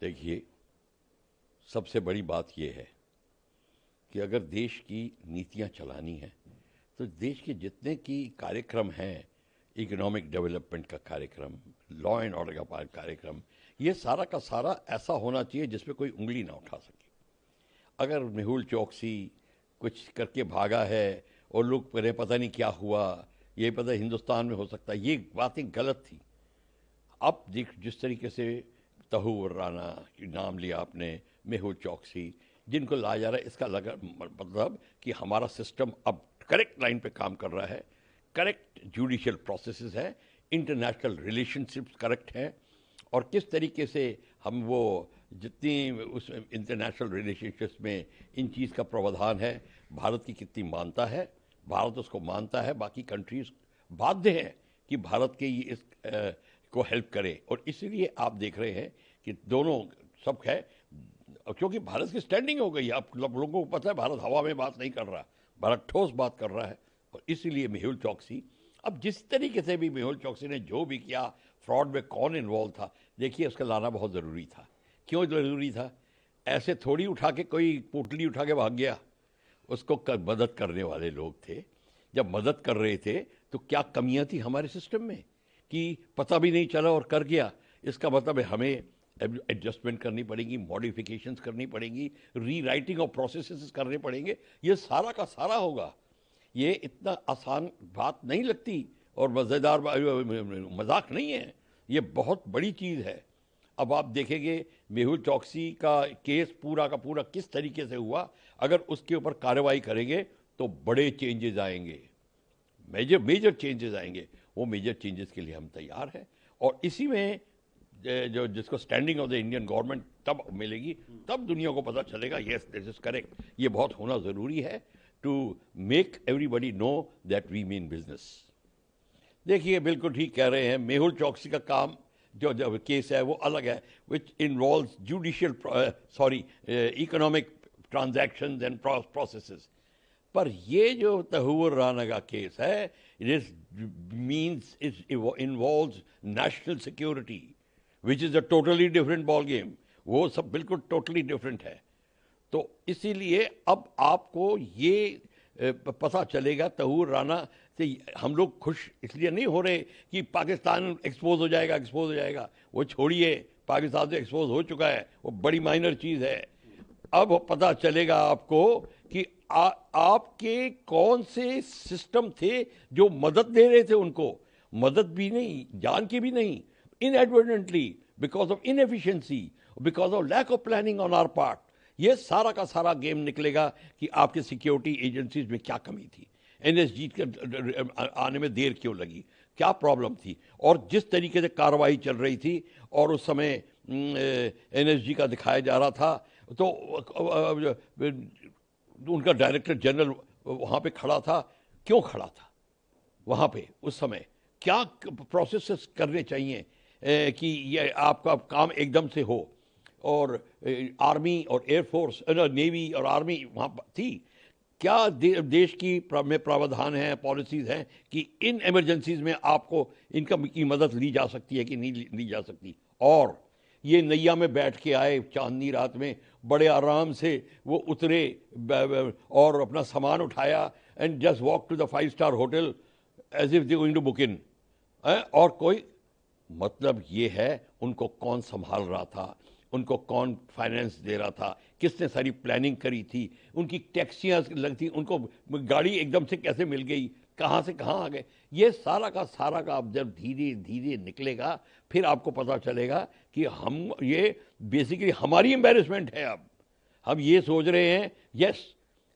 देखिए, सबसे बड़ी बात यह है कि अगर देश की नीतियां चलानी हैं तो देश के जितने की कार्यक्रम हैं, इकोनॉमिक डेवलपमेंट का कार्यक्रम, लॉ एंड ऑर्डर का कार्यक्रम, ये सारा का सारा ऐसा होना चाहिए जिसमें कोई उंगली ना उठा सके। अगर मेहुल चौकसी कुछ करके भागा है और लोग कह रहे पता नहीं क्या हुआ, ये पता हिंदुस्तान में हो सकता है, ये बातें गलत थी। अब जिस तरीके से तहूर राना की नाम लिया आपने, मेहुल चौकसी, जिनको लाया जा रहा है, इसका लगा मतलब कि हमारा सिस्टम अब करेक्ट लाइन पे काम कर रहा है, करेक्ट जुडिशियल प्रोसेसेस हैं, इंटरनेशनल रिलेशनशिप्स करेक्ट हैं, और किस तरीके से हम वो जितनी उस इंटरनेशनल रिलेशनशिप्स में इन चीज़ का प्रावधान है, भारत की कितनी मानता है, भारत उसको मानता है, बाकी कंट्रीज बाध्य हैं कि भारत के ये इस को हेल्प करे। और इसीलिए आप देख रहे हैं कि दोनों सब है, क्योंकि भारत की स्टैंडिंग हो गई है। अब लोगों को पता है भारत हवा में बात नहीं कर रहा, भारत ठोस बात कर रहा है। और इसीलिए मेहुल चौकसी, अब जिस तरीके से भी मेहुल चौकसी ने जो भी किया, फ्रॉड में कौन इन्वॉल्व था, देखिए उसका लाना बहुत ज़रूरी था। क्यों ज़रूरी था? ऐसे थोड़ी उठा के कोई पोटली उठा के भाग गया, उसको मदद करने वाले लोग थे। जब मदद कर रहे थे तो क्या कमियां थी हमारे सिस्टम में कि पता भी नहीं चला और कर गया। इसका मतलब है हमें एडजस्टमेंट करनी पड़ेगी, मॉडिफिकेशंस करनी पड़ेंगी, रीराइटिंग ऑफ प्रोसेसेस करने पड़ेंगे। ये सारा का सारा होगा। ये इतना आसान बात नहीं लगती और मज़ेदार मजाक नहीं है, ये बहुत बड़ी चीज़ है। अब आप देखेंगे मेहुल चौकसी का केस पूरा का पूरा किस तरीके से हुआ, अगर उसके ऊपर कार्रवाई करेंगे तो बड़े चेंजेस आएंगे, मेजर चेंजेस आएंगे। वो मेजर चेंजेस के लिए हम तैयार हैं, और इसी में जो जिसको standing of the Indian government तब मिलेगी, तब दुनिया को पता चलेगा यस दिस इज करेक्ट। ये बहुत होना ज़रूरी है to make everybody know that we mean business. देखिए, बिल्कुल ठीक कह रहे हैं, मेहुल चौकसी का काम जो केस है वो अलग है, which involves judicial economic transactions and processes. पर ये जो तहूर राना का केस है, it means it involves national security, which is a totally different ball game. वो सब बिल्कुल टोटली डिफरेंट है। तो इसीलिए अब आपको ये पता चलेगा, तहूर राना से हम लोग खुश इसलिए नहीं हो रहे कि पाकिस्तान एक्सपोज हो जाएगा। वो छोड़िए, पाकिस्तान से एक्सपोज हो चुका है, वो बड़ी माइनर चीज़ है। अब पता चलेगा आपको कि आपके कौन से सिस्टम थे जो मदद दे रहे थे उनको, मदद भी नहीं, जान की भी नहीं, inadvertently, because of inefficiency, because of lack of planning on our part. ये सारा का सारा गेम निकलेगा कि आपके सिक्योरिटी एजेंसीज में क्या कमी थी, एनएसजी के आने में देर क्यों लगी, क्या प्रॉब्लम थी, और जिस तरीके से कार्रवाई चल रही थी और उस समय एनएसजी का दिखाया जा रहा था, तो उनका डायरेक्टर जनरल वहाँ पे खड़ा था। क्यों खड़ा था वहाँ पे उस समय? क्या प्रोसेस करने चाहिए कि ये आपका काम एकदम से हो? और आर्मी और एयरफोर्स, नेवी और आर्मी वहाँ थी। क्या देश की में प्रावधान है, पॉलिसीज़ हैं कि इन इमरजेंसीज में आपको इनका की मदद ली जा सकती है कि नहीं ली जा सकती? और ये नैया में बैठ के आए चांदनी रात में, बड़े आराम से वो उतरे और अपना सामान उठाया and just walk to the 5 star hotel as if they going to book in. और कोई मतलब ये है, उनको कौन संभाल रहा था, उनको कौन फाइनेंस दे रहा था, किसने सारी प्लानिंग करी थी, उनकी टैक्सियाँ लगती, उनको गाड़ी एकदम से कैसे मिल गई, कहाँ से कहाँ आ गए, ये सारा का अब जब धीरे धीरे निकलेगा फिर आपको पता चलेगा कि हम ये बेसिकली हमारी एम्बेरसमेंट है। अब हम ये सोच रहे हैं यस,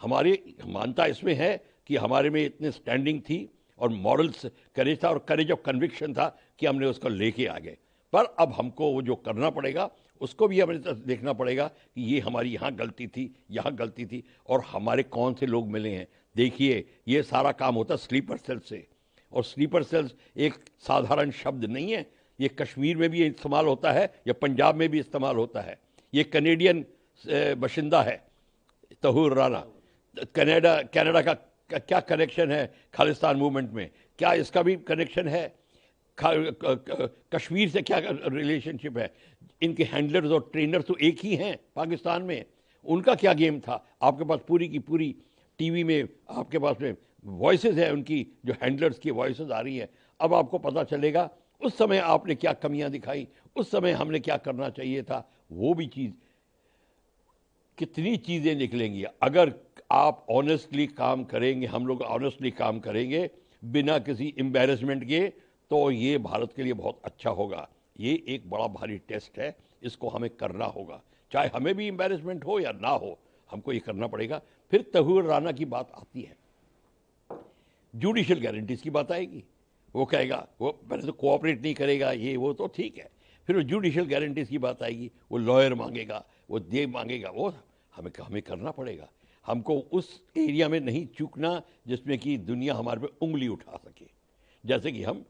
हमारी मानता इसमें है कि हमारे में इतने स्टैंडिंग थी और मॉरल्स करेज था और करेज ऑफ कन्विक्शन था कि हमने उसको लेके आ गए। पर अब हमको वो जो करना पड़ेगा उसको भी हमें देखना पड़ेगा कि ये हमारी यहाँ गलती थी और हमारे कौन से लोग मिले हैं। देखिए, ये सारा काम होता है स्लीपर सेल से, और स्लीपर सेल्स एक साधारण शब्द नहीं है। ये कश्मीर में भी इस्तेमाल होता है, या पंजाब में भी इस्तेमाल होता है। ये कनेडियन बाशिंदा है तहूर राना। कनाडा का क्या कनेक्शन है खालिस्तान मूवमेंट में? क्या इसका भी कनेक्शन है? कश्मीर से क्या रिलेशनशिप है? इनके हैंडलर्स और ट्रेनर्स तो एक ही हैं पाकिस्तान में। उनका क्या गेम था? आपके पास पूरी की पूरी टीवी में आपके पास में वॉइसेस है उनकी, जो हैंडलर्स की वॉइसेस आ रही हैं। अब आपको पता चलेगा उस समय आपने क्या कमियां दिखाई, उस समय हमने क्या करना चाहिए था, वो भी चीज़, कितनी चीज़ें निकलेंगी अगर आप ऑनेस्टली काम करेंगे, हम लोग ऑनेस्टली काम करेंगे बिना किसी एम्बैरेसमेंट के, तो ये भारत के लिए बहुत अच्छा होगा। ये एक बड़ा भारी टेस्ट है, इसको हमें करना होगा, चाहे हमें भी एम्बैरेसमेंट हो या ना हो, हमको ये करना पड़ेगा। फिर तहूर राना की बात आती है, जुडिशियल गारंटीज की बात आएगी। वो कहेगा वो पहले तो कोऑपरेट नहीं करेगा, ये वो तो ठीक है, फिर वो जुडिशियल गारंटीज की बात आएगी, वो लॉयर मांगेगा, वो दे मांगेगा, वो हमें करना पड़ेगा। हमको उस एरिया में नहीं चूकना जिसमें कि दुनिया हमारे पे उंगली उठा सके। जैसे कि हम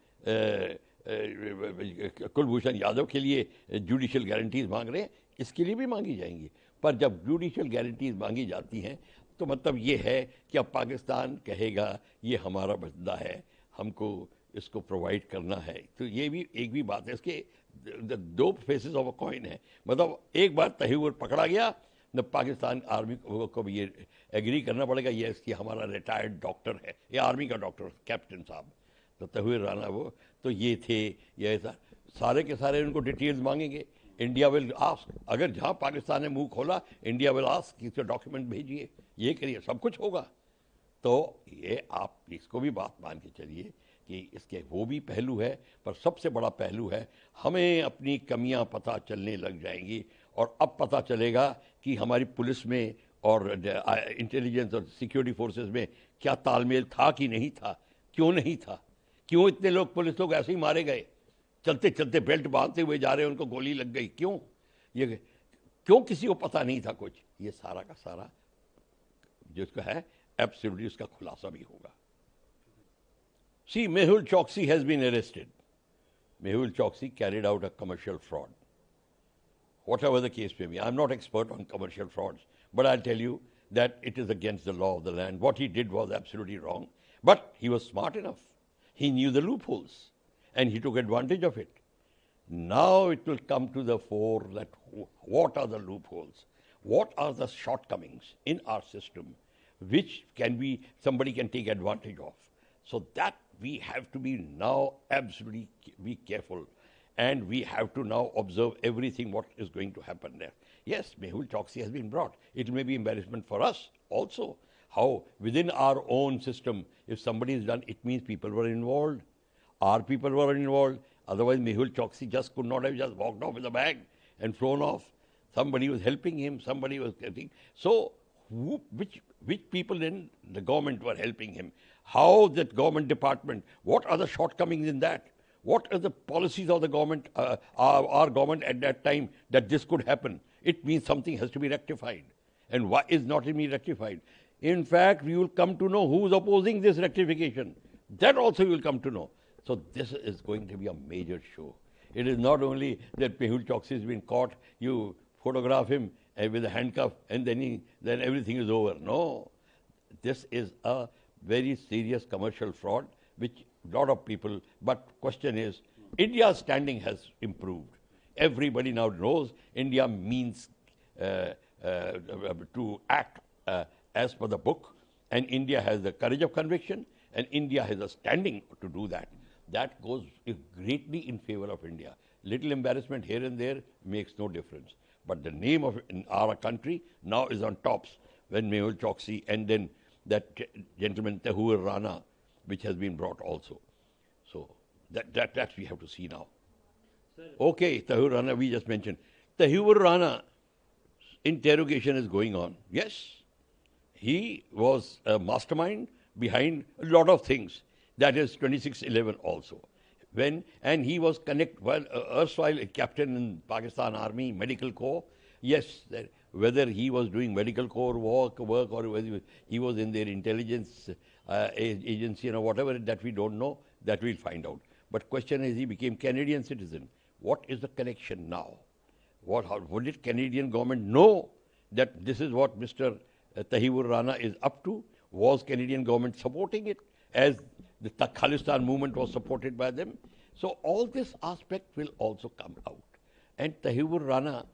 कुलभूषण यादव के लिए जुडिशियल गारंटीज मांग रहे हैं, इसके लिए भी मांगी जाएंगी। पर जब जुडिशियल गारंटीज मांगी जाती हैं तो मतलब ये है कि अब पाकिस्तान कहेगा ये हमारा बंदा है, हमको इसको प्रोवाइड करना है। तो ये भी एक भी बात है, इसके दो फेसेस ऑफ अ कॉइन है। मतलब एक बार तहव्वुर पकड़ा गया न, पाकिस्तान आर्मी को भी ये एग्री करना पड़ेगा, ये इसकी हमारा रिटायर्ड डॉक्टर है, ये आर्मी का डॉक्टर कैप्टन साहब, तो तहव्वुर राना वो तो ये थे, ये ऐसा सारे के सारे उनको डिटेल्स मांगेंगे। इंडिया विल आस्क, अगर जहाँ पाकिस्तान ने मुंह खोला इंडिया विल आस्क कि इसका डॉक्यूमेंट भेजिए, ये करिए, सब कुछ होगा। तो ये आप इसको भी बात मान के चलिए कि इसके वो भी पहलू है, पर सबसे बड़ा पहलू है हमें अपनी कमियां पता चलने लग जाएंगी। और अब पता चलेगा कि हमारी पुलिस में और इंटेलिजेंस और सिक्योरिटी फोर्सेस में क्या तालमेल था कि नहीं था, क्यों नहीं था, क्यों इतने लोग पुलिस लोग ऐसे ही मारे गए, चलते चलते बेल्ट बांधते हुए जा रहे, उनको गोली लग गई, क्यों, ये क्यों किसी को पता नहीं था कुछ। ये सारा का सारा जिसका है एब्सोल्युटली उसका खुलासा भी होगा। See, Mehul Choksi has been arrested. Mehul Choksi carried out a commercial fraud. Whatever the case may be, I'm not expert on commercial frauds, but I'll tell you that it is against the law of the land. What he did was absolutely wrong, but he was smart enough. He knew the loopholes, and he took advantage of it. Now it will come to the fore that what are the loopholes, what are the shortcomings in our system, which can be somebody can take advantage of. So that we have to be now absolutely be careful, and we have to now observe everything what is going to happen there. Yes, Mehul Choksi has been brought. It may be embarrassment for us also. How within our own system, if somebody is done, it means people were involved. Our people were involved. Otherwise, Mehul Choksi just could not have just walked off with a bag and flown off. Somebody was helping him. Somebody was getting. So, which people in the government were helping him? How that government department? What are the shortcomings in that? What are the policies of the government, our government at that time, that this could happen? It means something has to be rectified. And why is not being rectified? In fact, we will come to know who is opposing this rectification. That also you will come to know. So this is going to be a major show. It is not only that Mehul Choksi has been caught, you photograph him with a handcuff and then everything is over. No, this is a very serious commercial fraud which a lot of people, but question is, India's standing has improved. Everybody now knows India means to act as per the book, and India has the courage of conviction, and India has a standing to do that. That goes greatly in favor of India. Little embarrassment here and there makes no difference. But the name of our country now is on tops when Mehul Choksi and then that gentleman Tahur Rana, which has been brought also. So that we have to see now. Sir. Okay, Tahur Rana, we just mentioned. Tahur Rana interrogation is going on. Yes, he was a mastermind behind a lot of things. That is 2611 also. And he was erstwhile a captain in Pakistan Army Medical Corps. Yes, whether he was doing medical corps work or whether he was in their intelligence agency or whatever, that we don't know, that we'll find out. But question is, he became Canadian citizen. What is the connection now? Would it Canadian government know that this is what Mr. Tahir Rana is up to? Was Canadian government supporting it as the Khalistan movement was supported by them? So all this aspect will also come out. And Tahibur Rana,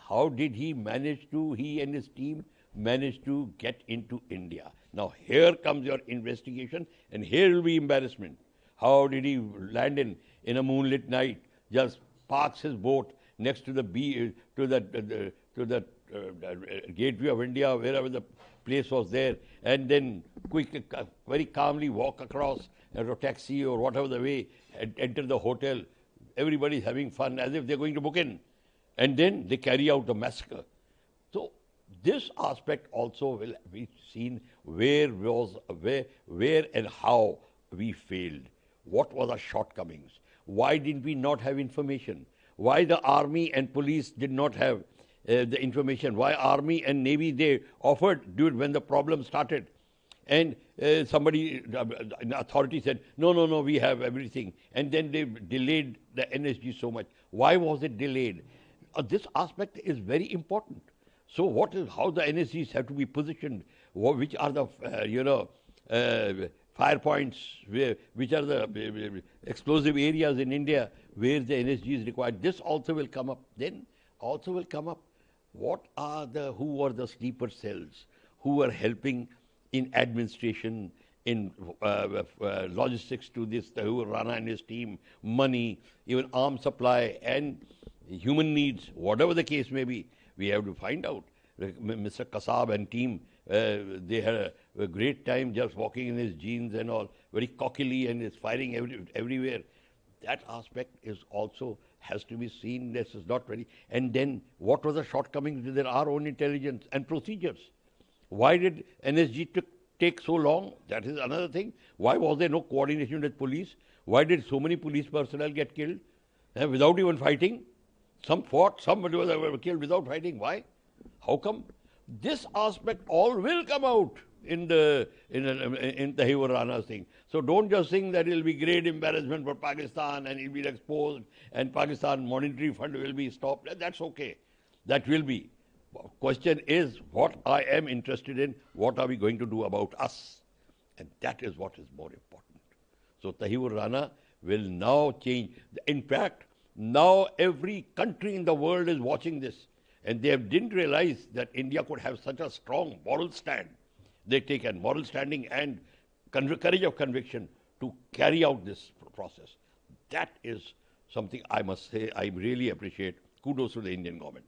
how did he manage to, he and his team managed to get into India? Now here comes your investigation, and here will be embarrassment. How did he land in a moonlit night, just parks his boat next to the gateway of India, wherever the place was there, and then very calmly walk across a taxi or whatever the way, and enter the hotel. Everybody's having fun as if they're going to book in, and then they carry out the massacre. So this aspect also will be seen, where and how we failed. What were the shortcomings? Why did we not have information? Why the army and police did not have the information? Why army and navy, they offered, dude, when the problem started, and somebody, an authority said, no, no, no, we have everything, and then they delayed the NSG so much. Why was it delayed? This aspect is very important. So how the NSGs have to be positioned? Which are the fire points? Which are the explosive areas in India where the NSG is required? This also will come up. Then also will come up, who were the sleeper cells who were helping in administration, in logistics to this Tahibur Rana and his team, money, even arms supply and human needs, whatever the case may be, we have to find out. Mr. Kasab and team, they had a great time just walking in his jeans and all, very cockily, and is firing everywhere. That aspect is also has to be seen. This is not very. And then what were the shortcomings with our own intelligence and procedures? Why did NSG take so long? That is another thing. Why was there no coordination with police? Why did so many police personnel get killed without even fighting? Some fought, some were killed without fighting. Why? How come? This aspect all will come out in Tahibur Rana's thing. So don't just think that it will be great embarrassment for Pakistan and it will be exposed and Pakistan monetary fund will be stopped. That's okay. That will be. Question is, what I am interested in, what are we going to do about us? And that is what is more important. So Tahibur Rana will now change. In fact, now every country in the world is watching this. And they didn't realize that India could have such a strong moral stand. They take a moral standing and courage of conviction to carry out this process. That is something I must say I really appreciate. Kudos to the Indian government.